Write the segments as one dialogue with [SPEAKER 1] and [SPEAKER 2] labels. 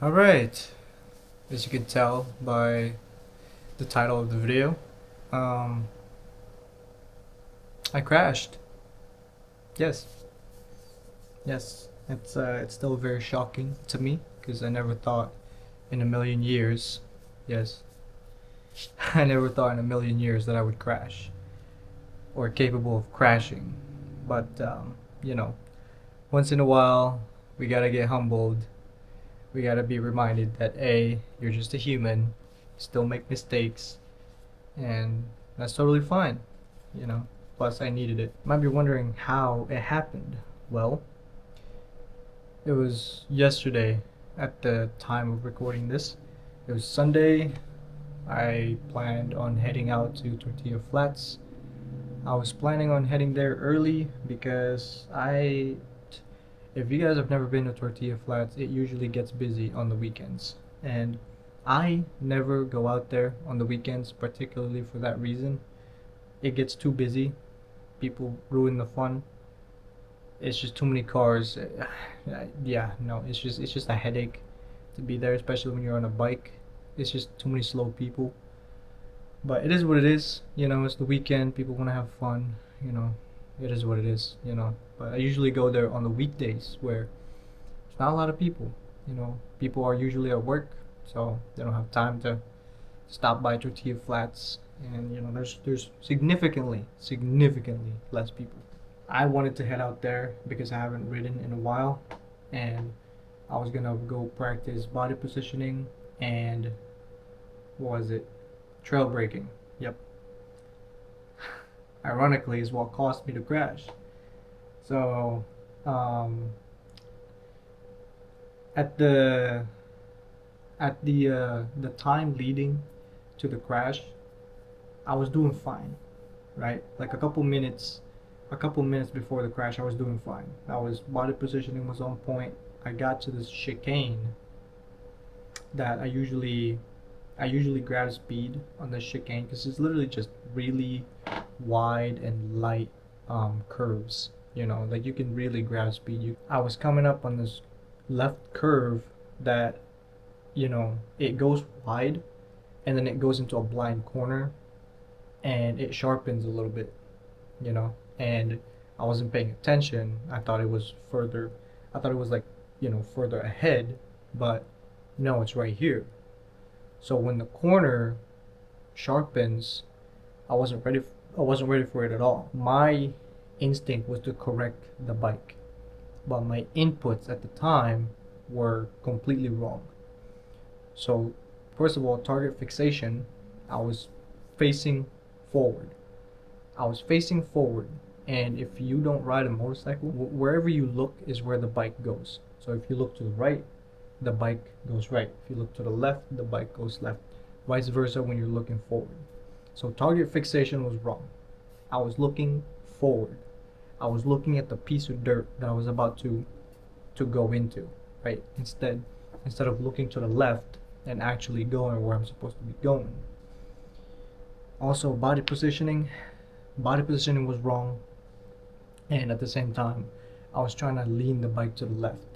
[SPEAKER 1] Alright, as you can tell by the title of the video, um, I crashed. Yes, yes, it's still very shocking to me because I never thought in a million years, yes, I never thought in a million years that I would crash or capable of crashing. But, you know, once in a while, we gotta get humbled. We gotta be reminded that A, you're just a human, still make mistakes, and that's totally fine, you know. Plus, I needed it. You might be wondering how it happened. Well, it was yesterday at the time of recording this. It was Sunday. I planned on heading out to Tortilla Flats. I was planning on heading there early because if you guys have never been to Tortilla Flats, it usually gets busy on the weekends. And I never go out there on the weekends, particularly for that reason. It gets too busy. People ruin the fun. It's just too many cars. Yeah, no, it's just a headache to be there, especially when you're on a bike. It's just too many slow people. But it is what it is. You know, it's the weekend. People want to have fun. You know, it is what it is. You know, but I usually go there on the weekdays where there's not a lot of people. You know, people are usually at work, so they don't have time to stop by Tortilla Flats. And you know, there's significantly less people. I wanted to head out there because I haven't ridden in a while, and I was gonna go practice body positioning and what was it? Trail braking. Yep. Ironically, is what caused me to crash. So, um, at the the time leading to the crash, I was doing fine, right? Like a couple minutes before the crash, I was doing fine. I was body positioning was on point. I got to this chicane that I usually grab speed on the chicane because it's literally just really wide and light curves. You know, like you can really grab speed. I was coming up on this left curve that you know it goes wide and then it goes into a blind corner and it sharpens a little bit, you know, and I wasn't paying attention. I thought it was further, I thought it was like, you know, further ahead, but no, it's right here. So when the corner sharpens, I wasn't ready. I wasn't ready for it at all. My instinct was to correct the bike, but my inputs at the time were completely wrong. So, first of all, target fixation, I was facing forward. I was facing forward, and if you don't ride a motorcycle, wherever you look is where the bike goes. So if you look to the right, the bike goes right. If you look to the left, the bike goes left. Vice versa when you're looking forward. So target fixation was wrong. I was looking forward. I was looking at the piece of dirt that I was about to go into, right? Instead of looking to the left and actually going where I'm supposed to be going. Also body positioning was wrong, and at the same time I was trying to lean the bike to the left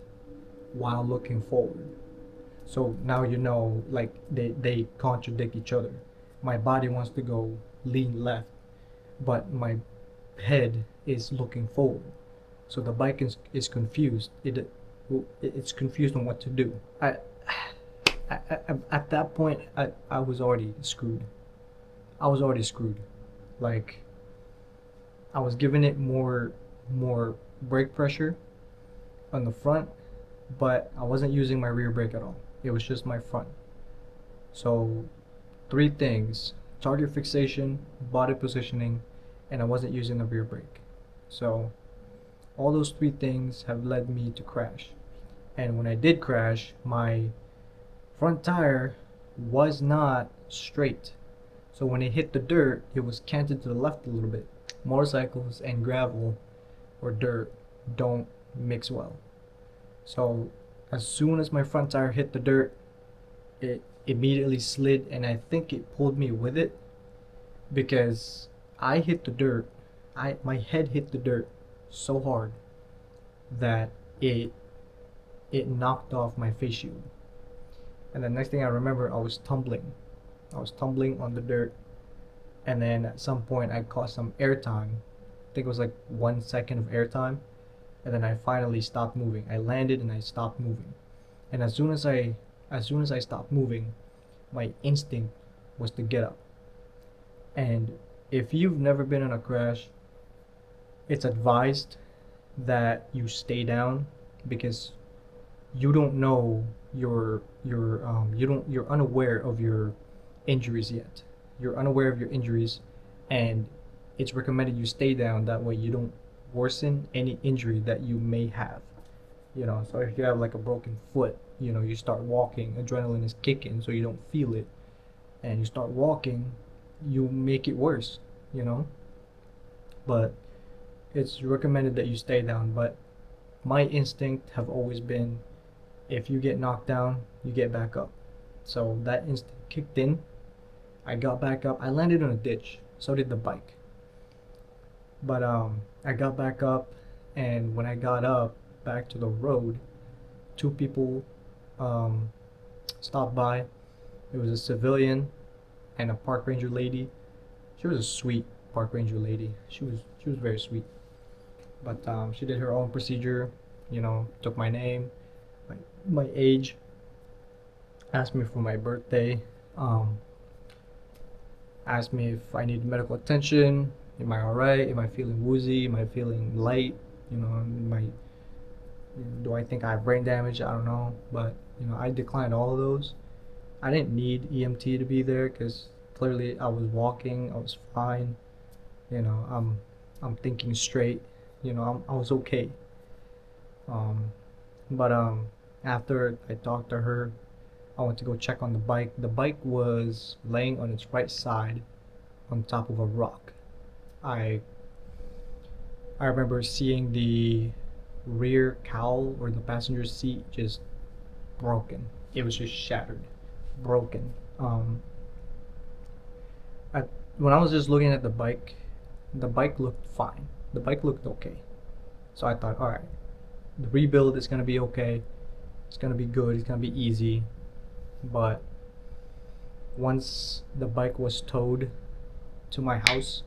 [SPEAKER 1] while looking forward. So now you know, like they contradict each other. My body wants to go lean left, but my head is looking forward. So the bike is confused. It's confused on what to do. At that point, I was already screwed. I was already screwed. Like I was giving it more brake pressure on the front, but I wasn't using my rear brake at all. It was just my front. So three things: target fixation, body positioning, and I wasn't using the rear brake. So all those three things have led me to crash. And when I did crash, my front tire was not straight. So when it hit the dirt, it was canted to the left a little bit. Motorcycles and gravel or dirt don't mix well. So as soon as my front tire hit the dirt, it immediately slid, and I think it pulled me with it because I hit the dirt. My head hit the dirt so hard that it knocked off my face shield. And the next thing I remember, I was tumbling. I was tumbling on the dirt, and then at some point I caught some airtime. I think it was like 1 second of airtime, and then I finally stopped moving. I landed and I stopped moving. And as soon as I stopped moving, my instinct was to get up. And if you've never been in a crash, it's advised that you stay down because you don't know you're unaware of your injuries yet. You're unaware of your injuries, and it's recommended you stay down. That way, you don't worsen any injury that you may have. So if you have like a broken foot, you start walking, adrenaline is kicking, so you don't feel it, and you start walking, you make it worse. You know, but it's recommended that you stay down. But my instinct have always been, if you get knocked down, you get back up. So that instinct kicked in. I got back up. I landed on a ditch. So did the bike. But I got back up, and when I got up back to the road, two people um, stopped by. It was a civilian and a park ranger lady. She was a sweet park ranger lady. She was very sweet. But she did her own procedure. Took my name, my age, asked me for my birthday, um, asked me if I need medical attention. Am I alright? Am I feeling woozy? Am I feeling light? Do I think I have brain damage? I don't know. But I declined all of those. I didn't need EMT to be there because clearly I was walking. I was fine. I'm thinking straight. I was okay. Um, but after I talked to her, I went to go check on the bike. The bike was laying on its right side on top of a rock. I I remember seeing the rear cowl or the passenger seat just broken. It was just shattered, broken. I, when I was just looking at the bike looked fine. The bike looked okay. So I thought, all right, the rebuild is gonna be okay. It's gonna be good. It's gonna be easy. But once the bike was towed to my house,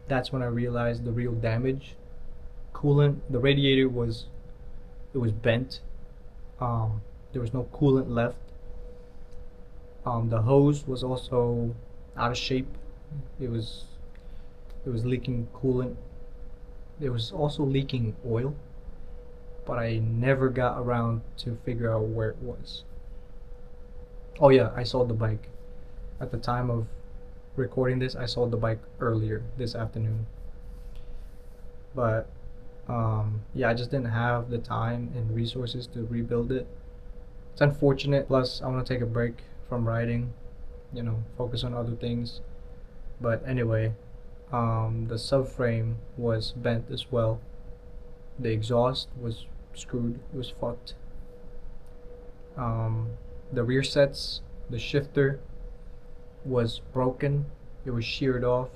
[SPEAKER 1] that's when I realized the real damage. Coolant, the radiator was it was bent. There was no coolant left. The hose was also out of shape. It was it was leaking coolant. It was also leaking oil, but I never got around to figure out where it was. Oh yeah, I sold the bike. At the time of recording this, I sold the bike earlier this afternoon. But yeah, I just didn't have the time and resources to rebuild it. It's unfortunate. Plus, I want to take a break from riding, focus on other things. But anyway, the subframe was bent as well. The exhaust was screwed. It was fucked. Um, the rear sets, the shifter was broken. It was sheared off.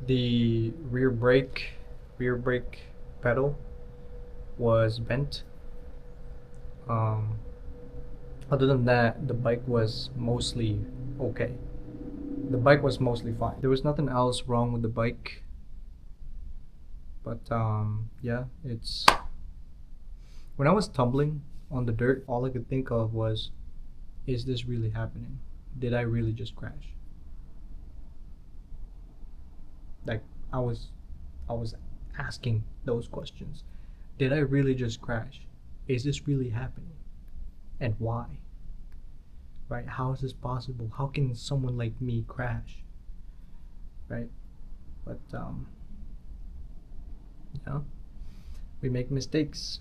[SPEAKER 1] The rear brake pedal was bent. Um, Other than that, the bike was mostly okay. The bike was mostly fine. There was nothing else wrong with the bike. But yeah, it's when I was tumbling on the dirt, all I could think of was, is this really happening? Did I really just crash? Like I was I was asking those questions. Did I really just crash? Is this really happening? And why? Right? How is this possible? How can someone like me crash? Right? But you know, we make mistakes.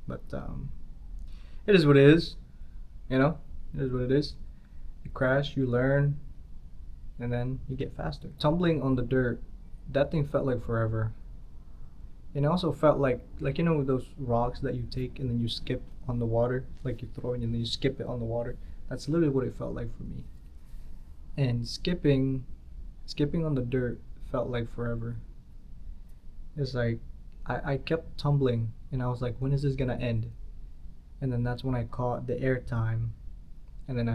[SPEAKER 1] But it is what it is. You know, it is what it is. You crash, you learn, and then you get faster. Tumbling on the dirt, that thing felt like forever. And it also felt like those rocks that you take and then you skip on the water, like you throw it and then you skip it on the water. That's literally what it felt like for me. And skipping on the dirt felt like forever. It's like I kept tumbling and I was like, when is this gonna end? And then that's when I caught the air time and then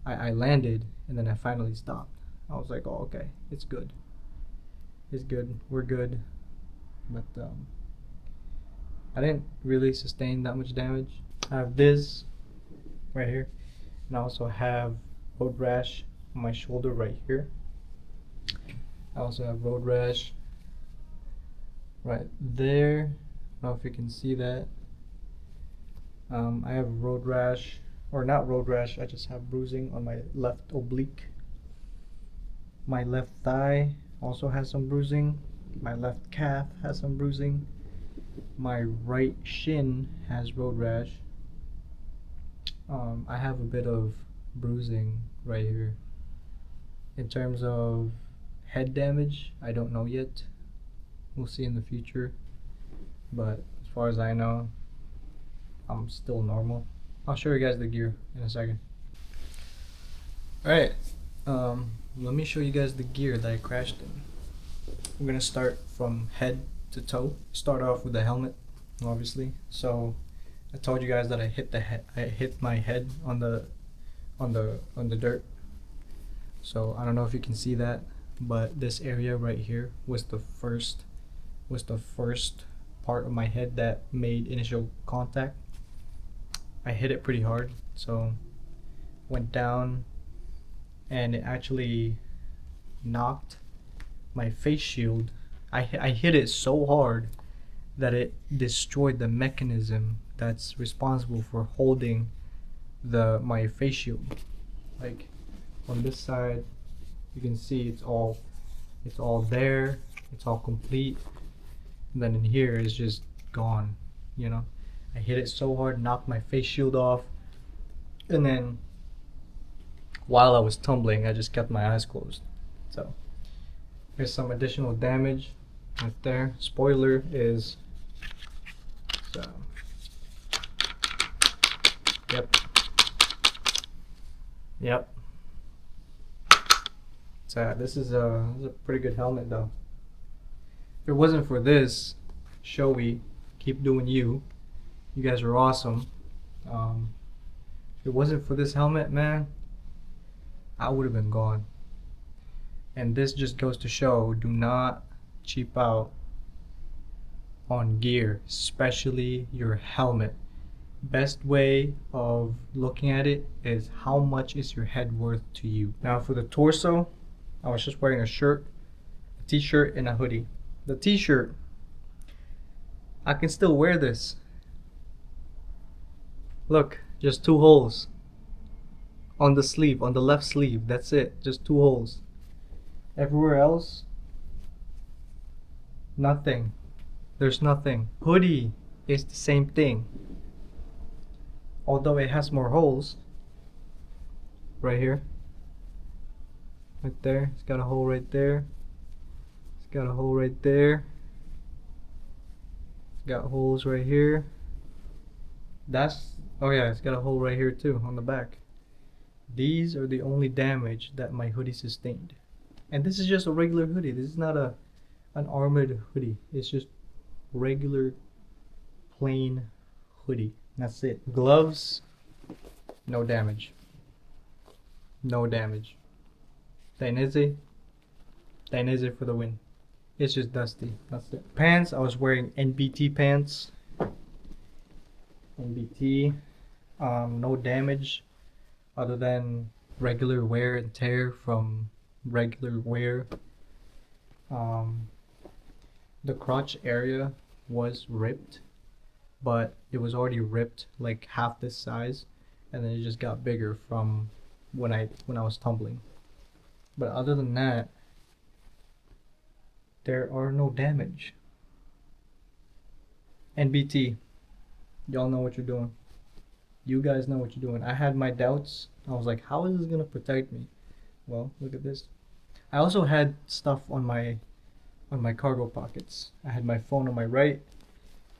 [SPEAKER 1] I landed, and then I finally stopped. I was like, oh, okay, it's good. It's good. We're good. But I didn't really sustain that much damage. I have this right here, and I also have road rash on my shoulder right here. I also have road rash right there. I don't know if you can see that. I have road rash, or not road rash, I just have bruising on my left oblique. My left thigh also has some bruising. My left calf has some bruising. My right shin has road rash. I have a bit of bruising right here. In terms of head damage, I don't know yet. We'll see in the future. But as far as I know, I'm still normal. I'll show you guys the gear in a second. Alright, let me show you guys the gear that I crashed in. We're gonna start from head to toe. Start off with the helmet, obviously. So I told you guys that I hit my head on the dirt. So I don't know if you can see that, but this area right here was the first part of my head that made initial contact. I hit it pretty hard, so went down, and it actually knocked my face shield. I hit it so hard that it destroyed the mechanism that's responsible for holding my face shield. Like on this side, you can see it's all there, it's all complete, and then in here it's just gone, you know. I hit it so hard, knocked my face shield off, and then while I was tumbling, I just kept my eyes closed. So here's some additional damage right there. Spoiler is, so, yep. So this is a pretty good helmet though. If it wasn't for this, Shoei, keep doing you. You guys are awesome. If it wasn't for this helmet, man, I would have been gone. And this just goes to show, do not cheap out on gear, especially your helmet. Best way of looking at it is how much is your head worth to you. Now for the torso, I was just wearing a shirt, a t-shirt, and a hoodie. The t-shirt, I can still wear this. Look, just 2 holes on the sleeve, on the left sleeve. That's it, just 2 holes. Everywhere else, nothing. There's nothing. Hoodie is the same thing, although it has more holes. Right here, right there, it's got a hole right there, it's got a hole right there, it's got holes right here. Oh yeah, it's got a hole right here too on the back. These are the only damage that my hoodie sustained. And this is just a regular hoodie. This is not an armored hoodie. It's just regular plain hoodie. That's it. Gloves, no damage. No damage. Dainese for the win. It's just dusty. That's it. Pants, I was wearing NBT pants. NBT. No damage other than regular wear and tear from regular wear. The crotch area was ripped, but it was already ripped like half this size, and then it just got bigger from when I was tumbling. But other than that, there are no damage. NBT, y'all know what you're doing. You guys know what you're doing. I had my doubts. I was like, how is this gonna protect me? Well, look at this. I also had stuff on my cargo pockets. I had my phone on my right,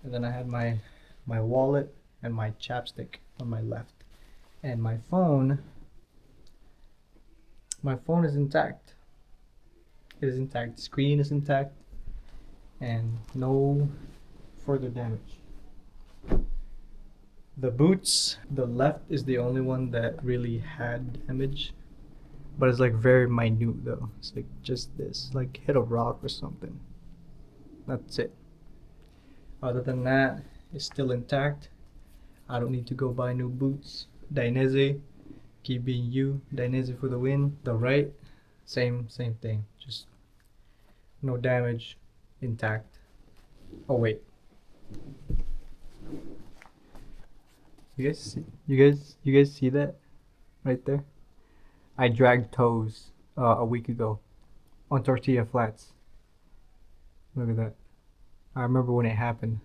[SPEAKER 1] and then I had my wallet and my chapstick on my left. And my phone is intact. It is intact. The screen is intact, and no further damage. The boots, the left is the only one that really had damage, but it's like very minute though. It's like just this, like hit a rock or something. That's it. Other than that, it's still intact. I don't need to go buy new boots. Dainese, keep being you. Dainese for the win. The right, same thing. Just no damage, intact. Oh wait, you guys see that right there? I dragged toes a week ago on tortilla flats. Look at that. I remember when it happened.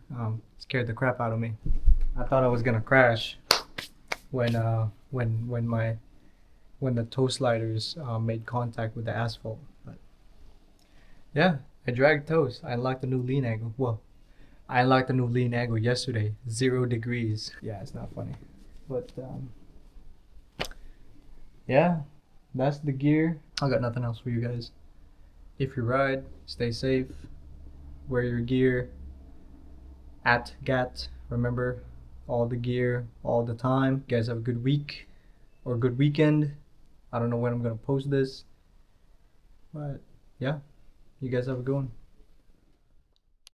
[SPEAKER 1] Scared the crap out of me. I thought I was gonna crash when the toe sliders made contact with the asphalt. But yeah, I dragged toes. I unlocked a new lean angle. Well, I unlocked a new lean angle yesterday. 0 degrees. Yeah, it's not funny. But yeah, that's the gear. I got nothing else for you guys. If you ride, stay safe. Wear your gear. At GAT, remember, all the gear, all the time. You guys have a good week or good weekend. I don't know when I'm gonna post this, but yeah, you guys have a good one.